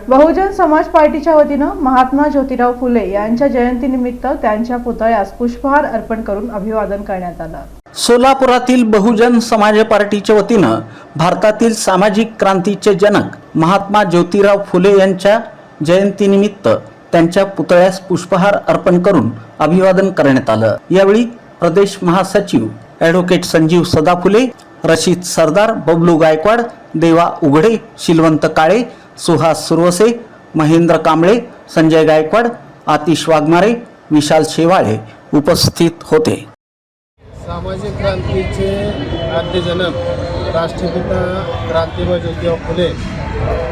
बहुजन समाज पार्टीच्या वतीनं महात्मा ज्योतिराव फुले यांच्या जयंतीनिमित्त त्यांच्या पुतळ्यास पुष्पहार अर्पण करून अभिवादन करण्यात आलं। सोलापुरातील बहुजन समाज पार्टीच्या वतीनं भारतातील सामाजिक क्रांतीचे जनक महात्मा ज्योतिराव फुले यांच्या जयंतीनिमित्त त्यांच्या पुतळ्यास पुष्पहार अर्पण करून अभिवादन करण्यात आलं। यावेळी प्रदेश महासचिव ॲडव्होकेट संजीव सदाफुले, रशीद सरदार, बबलू गायकवाड, देवा उघडे, शिलवंत काळे, सुहास सुरवसे, महेंद्र कांबळे, संजय गायकवाड, आतिश वाघमारे, विशाल शेवाळे उपस्थित होते। सामाजिक क्रांतीचे आद्यजनक राष्ट्रपिता क्रांतिमय ज्योतिराव फुले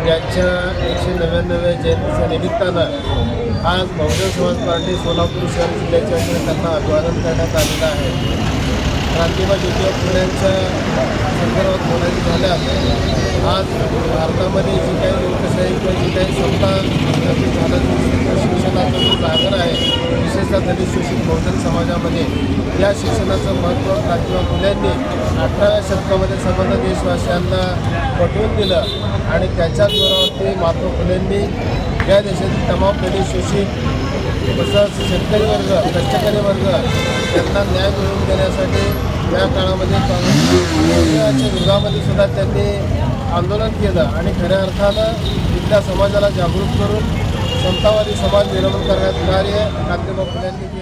यांच्या 199व्या जयंतीच्या निमित्तानं आज बहुजन समाज पार्टी सोलापूर शहर जिल्ह्याच्या वतीने त्यांना अभिवादन करण्यात आलेलं आहे। क्रांतिमय ज्योतिराव फुलेंच्या संदर्भात बोलायचं झाल्यास आज भारतामध्ये जी काही लोकशाही किंवा जी काही सत्ता झालं शिक्षणाचा जो जागर आहे, विशेषतः दलित शोषित बहुजन समाजामध्ये या शिक्षणाचं महत्त्व क्रांतिमय फुलेंनी 18व्या शतकामध्ये संबंध देशवासियांना पटवून दिलं आणि त्याच्या जोरावरती महात्मा फुलेंनी या देशातील तमाम दलित शोषित तसंच शेतकरी वर्ग, कष्टकरी वर्ग यांना न्याय मिळवून देण्यासाठी या काळामध्ये काँग्रेसच्या युगामध्ये सुद्धा त्यांनी आंदोलन केलं आणि खऱ्या अर्थानं इथल्या समाजाला जागरूक करून समतावादी समाज निर्माण करण्यात कार्य क्रांतिमय फुलेंनी केलं।